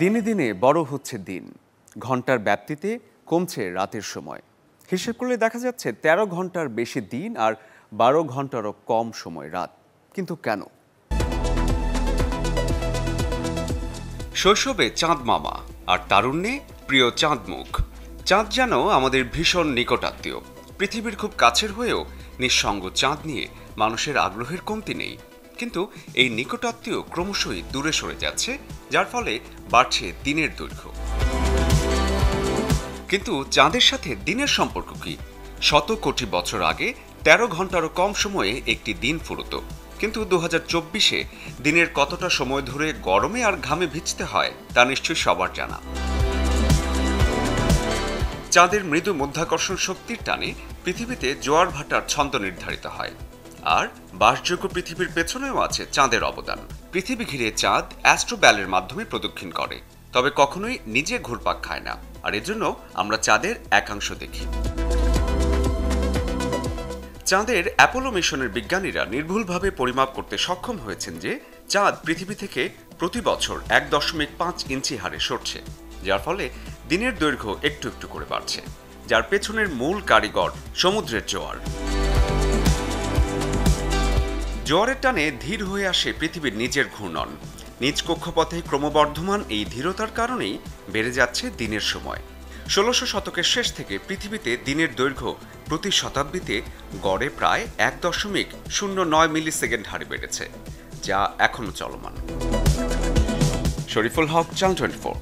দিনে দিনে বড় হচ্ছে দিন, ঘন্টার ব্যাপ্তিতে কমছে রাতের সময়। হিসেব করলে দেখা যাচ্ছে ১৩ ঘন্টার বেশি দিন আর ১২ ঘন্টারও কম সময় রাত। কিন্তু কেন? শৈশবে চাঁদ মামা আর তারুণ্যে প্রিয় চাঁদ মুখ। চাঁদ যেন আমাদের ভীষণ নিকটাত্মীয়। পৃথিবীর খুব কাছের হয়েও নিঃসঙ্গ চাঁদ নিয়ে মানুষের আগ্রহের কমতি নেই। কিন্তু এই নিকটাত্মীয় ক্রমশই দূরে সরে যাচ্ছে, যার ফলে বাড়ছে দিনের দৈর্ঘ্য। কিন্তু চাঁদের সাথে দিনের সম্পর্ক কি? শত কোটি বছর আগে ১৩ ঘন্টারও কম সময়ে একটি দিন ফুরতো। কিন্তু ২০২৪-এ দিনের কতটা সময় ধরে গরমে আর ঘামে ভিজতে হয় তা নিশ্চয়ই সবার জানা। চাঁদের মৃদু মধ্যাকর্ষণ শক্তির টানে পৃথিবীতে জোয়ার ভাটার ছন্দ নির্ধারিত হয়। আর বাসযোগ্য পৃথিবীর পেছনেও আছে চাঁদের অবদান। পৃথিবী ঘিরে চাঁদ অ্যাস্ট্রোব্যালের মাধ্যমে প্রদক্ষিণ করে, তবে কখনোই নিজে ঘুরপাক খায় না। আর এজন্য আমরা চাঁদের একাংশ দেখি। চাঁদের অ্যাপোলো মিশনের বিজ্ঞানীরা নির্ভুলভাবে পরিমাপ করতে সক্ষম হয়েছেন যে চাঁদ পৃথিবী থেকে প্রতি বছর ১.৫ ইঞ্চি হারে সরছে, যার ফলে দিনের দৈর্ঘ্য একটু একটু করে বাড়ছে। যার পেছনের মূল কারিগর সমুদ্রের জোয়ার। জোয়ারের টানে ধীর হয়ে আসে পৃথিবীর নিজের ঘূর্ণন। নিজ কক্ষপথে ক্রমবর্ধমান এই ধীরতার কারণেই বেড়ে যাচ্ছে দিনের সময়। ১৬০০ শতকের শেষ থেকে পৃথিবীতে দিনের দৈর্ঘ্য প্রতি শতাব্দীতে গড়ে প্রায় ১.০৯ মিলিসেকেন্ড হারে বেড়েছে, যা এখনো চলমান। শরীফুল হক, চ্যানেল 24।